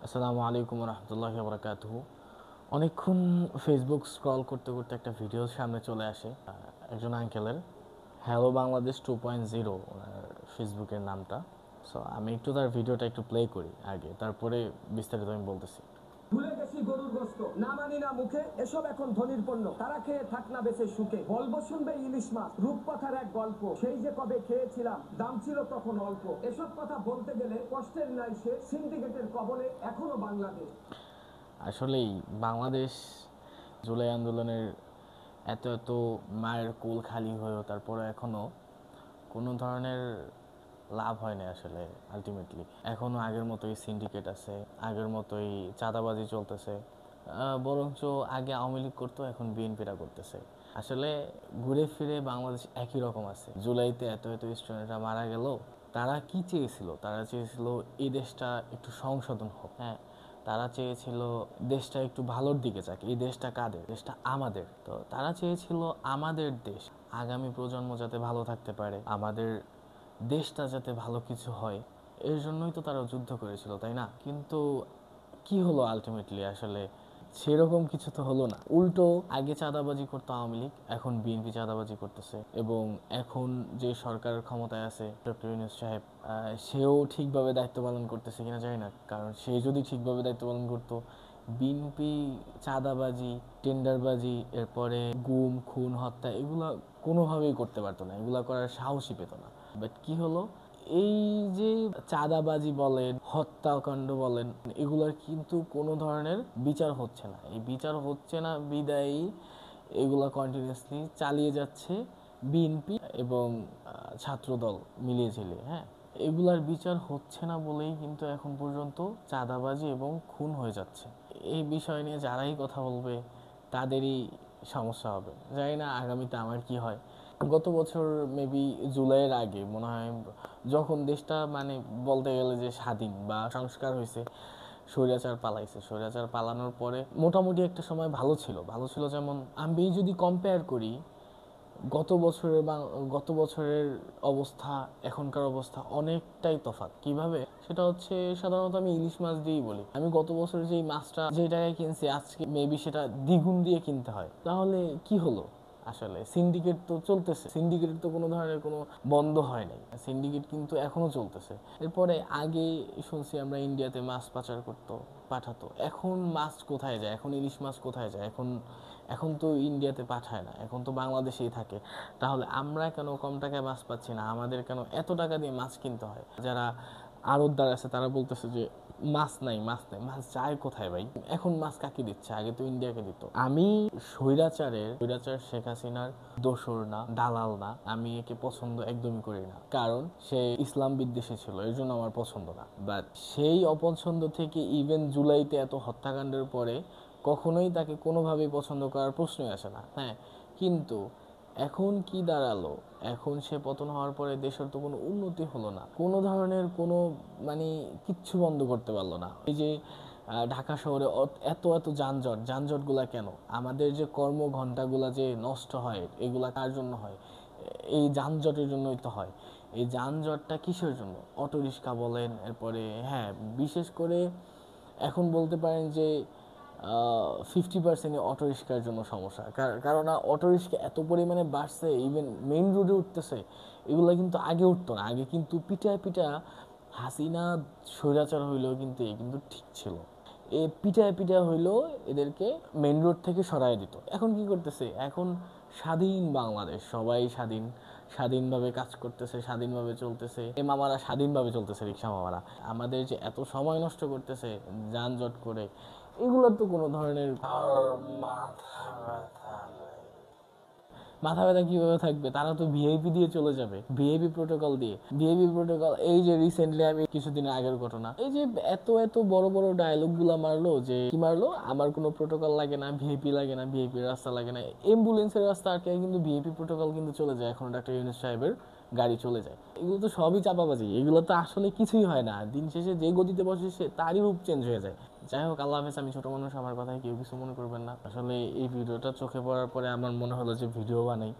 আসসালামু আলাইকুম রহমতুল্লাহি বারাকাতুহু। অনেকক্ষণ ফেসবুক স্ক্রল করতে করতে একটা ভিডিও সামনে চলে আসে একজন আঙ্কেলের, হ্যালো বাংলাদেশ 2.0 ওনার ফেসবুকের নামটা। সো আমি একটু তার ভিডিওটা একটু প্লে করি আগে, তারপরে বিস্তারিত আমি বলতেছি। ভুলে গেছি গরুর গোস্ত, না মানি না মুখে, এসব এখন ধনির পণ্য, তারা খেয়ে থাক না বেঁচে সুখে। বলবো শুনবে ইলিশ মাছ, রূপকথার এক গল্প, সেই যে কবে খেয়েছিলাম, দাম ছিল তখন অল্প। এসব কথা বলতে গেলে কষ্টের নাই শেষ, সিন্ডিকেটের কবলে এখনো বাংলাদেশ। আসলেই বাংলাদেশ জুলাই আন্দোলনের এত এত মায়ের কোল খালি হয়েও তারপরে এখনও কোনো ধরনের লাভ হয় না আসলে। আলটিমেটলি এখনও আগের মতোই সিন্ডিকেট আছে, আগের মতোই চাঁদাবাজি চলতেছে, বরঞ্চ আগে আওয়ামী লীগ করতো, এখন বিএনপিরা করতেছে। আসলে ঘুরে ফিরে বাংলাদেশ একই রকম আছে। জুলাইতে এত এত স্টুডেন্টরা মারা গেল, তারা কি চেয়েছিল? তারা চেয়েছিল এই দেশটা একটু সংশোধন হোক। হ্যাঁ, তারা চেয়েছিল দেশটা একটু ভালোর দিকে যাক। এই দেশটা কাদের? দেশটা আমাদের। তো তারা চেয়েছিল আমাদের দেশ, আগামী প্রজন্ম যাতে ভালো থাকতে পারে, আমাদের দেশটা যাতে ভালো কিছু হয়, এর জন্যই তো তারা যুদ্ধ করেছিল, তাই না? কিন্তু কি হলো আলটিমেটলি? আসলে সেরকম কিছু তো হলো না। উল্টো আগে চাঁদাবাজি করতো আওয়ামী লীগ, এখন বিএনপি চাঁদাবাজি করতেছে। এবং এখন যে সরকার ক্ষমতায় আছে ডক্টর ইউনূস সাহেব, সেও ঠিকভাবে দায়িত্ব পালন করতেছে কিনা জানি না। কারণ সে যদি ঠিকভাবে দায়িত্ব পালন করতো, বিএনপি চাঁদাবাজি, টেন্ডারবাজি, এরপরে গুম খুন হত্যা এগুলো কোনোভাবেই করতে পারতো না, এগুলো করার সাহসই পেত না। বাট কি হলো, এই যে চাঁদাবাজি বলেন, হত্যাকাণ্ড বলেন, এগুলোর কিন্তু কোনো ধরনের বিচার হচ্ছে না। এই বিচার হচ্ছে না বিদায়ী এগুলো কন্টিনিউয়াসলি চালিয়ে যাচ্ছে বিএনপি এবং ছাত্রদল মিলিয়ে ঝিলিয়ে। হ্যাঁ, এগুলার বিচার হচ্ছে না বলেই কিন্তু এখন পর্যন্ত চাঁদাবাজি এবং খুন হয়ে যাচ্ছে। এই বিষয় নিয়ে যারাই কথা বলবে তাদেরই সমস্যা হবে। জানি না আগামীতে আমার কি হয়। গত বছর মেবি জুলাইয়ের আগে মনে হয়, যখন দেশটা মানে বলতে গেলে যে স্বাধীন বা সংস্কার হয়েছে, স্বৈরাচার পালাইছে, স্বৈরাচার পালানোর পরে মোটামুটি একটা সময় ভালো ছিল। ভালো ছিল যেমন, আমি যদি কম্পেয়ার করি গত বছরের অবস্থা এখনকার অবস্থা অনেকটাই তফাৎ। কিভাবে? সেটা হচ্ছে, সাধারণত আমি ইলিশ মাছ দিয়েই বলি। আমি গত বছর যেই মাছটা যে টাকায় কিনছি, আজকে মেবি সেটা দ্বিগুণ দিয়ে কিনতে হয়। তাহলে কি হলো? আসলে সিন্ডিকেট তো চলতেছে, সিন্ডিকেটের তো কোনো ধরনের কোনো বন্ধ হয় নাই, সিন্ডিকেট কিন্তু এখনো চলতেছে। এরপরে আগে শুনছি আমরা ইন্ডিয়াতে মাছ পাচার পাঠাতো, এখন মাছ কোথায় যায়? এখন ইলিশ মাছ কোথায় যায়? এখন এখন তো ইন্ডিয়াতে পাঠায় না, এখন তো বাংলাদেশেই থাকে। তাহলে আমরা কেন কম টাকায় মাছ পাচ্ছি না? আমাদের কেন এত টাকা দিয়ে মাছ কিনতে হয়? যারা আড়তদার আছে তারা বলতেছে যে মাছ নাই, মাছ নাই। মাছ যায় কোথায় ভাই? এখন মাছ কাকে দিচ্ছে? আগে তো ইন্ডিয়াকে দিত। আমি স্বৈরাচার শেখ হাসিনার দোসর না, দালাল না। আমি একে পছন্দ একদমই করি না, কারণ সে ইসলাম বিদ্বেষী ছিল, এর জন্য আমার পছন্দ না। বাট সেই অপছন্দ থেকে ইভেন জুলাইতে এত হত্যাকাণ্ডের পরে কখনোই তাকে কোনোভাবেই পছন্দ করার প্রশ্নই আসে না। হ্যাঁ, কিন্তু এখন কি দাঁড়ালো? এখন সে পতন হওয়ার পরে দেশের তো কোনো উন্নতি হলো না, কোনো ধরনের কোনো মানে কিচ্ছু বন্ধ করতে পারলো না। এই যে ঢাকা শহরে এত এত যানজটগুলা কেন? আমাদের যে কর্মঘণ্টাগুলা যে নষ্ট হয়, এগুলা কার জন্য হয়? এই যানজটের জন্যই তো হয়। এই যানজটটা কিসের জন্য? অটোরিক্সা বলেন, এরপরে হ্যাঁ, বিশেষ করে এখন বলতে পারেন যে 50% অটোরিক্সার জন্য সমস্যা। কারণ অটোরিক্সা এত পরিমাণে বাড়ছে, ইভেন মেইন রোডে উঠতেছে। এগুলো কিন্তু আগে উঠতো না। আগে কিন্তু পিটা পিটা হাসিনা স্বৈরাচার হইলেও কিন্তু কিন্তু ঠিক ছিল। এ পিটা পিটা হইলেও এদেরকে মেইন রোড থেকে সরাই দিত। এখন কি করতেছে? এখন স্বাধীন বাংলাদেশ, সবাই স্বাধীন, স্বাধীনভাবে কাজ করতেছে, স্বাধীনভাবে চলতেছে। এ মামারা স্বাধীনভাবে চলতেছে, রিক্সা মামারা। আমাদের যে এত সময় নষ্ট করতেছে যানজট করে, এগুলোর তো কোনো ধরনের মাথা ব্যথা কিভাবে থাকবে? তারা তো ভিআইপি দিয়ে চলে যাবে, ভিআইপি প্রোটোকল দিয়ে। ভিআইপি প্রোটোকল, এই যে রিসেন্টলি আমি কিছুদিন আগের ঘটনা, এই যে এত এত বড় বড় ডায়লগ গুলা মারলো, যে কি মারলো, আমার কোনো প্রোটোকল লাগে না, ভিআইপি লাগে না, ভিআইপি রাস্তা লাগে না। অ্যাম্বুলেন্সের রাস্তা আটকে কিন্তু ভিআইপি প্রোটোকল কিন্তু চলে যায়, এখন ডাক্তার ইউনূস সাহেবের গাড়ি চলে যায়। এগুলো তো সবই চাপাবাজি, এগুলো তো আসলে কিছুই হয় না। দিন শেষে যে গতিতে বসে সে তারই রূপ চেঞ্জ হয়ে যায়। যাই হোক, আল্লাহ হাফেজ। আমি ছোট মানুষ, আমার কথায় কেউ কিছু মনে করবেন না। আসলে এই ভিডিওটা চোখে পড়ার পরে আমার মনে হলো যে ভিডিও বানাই।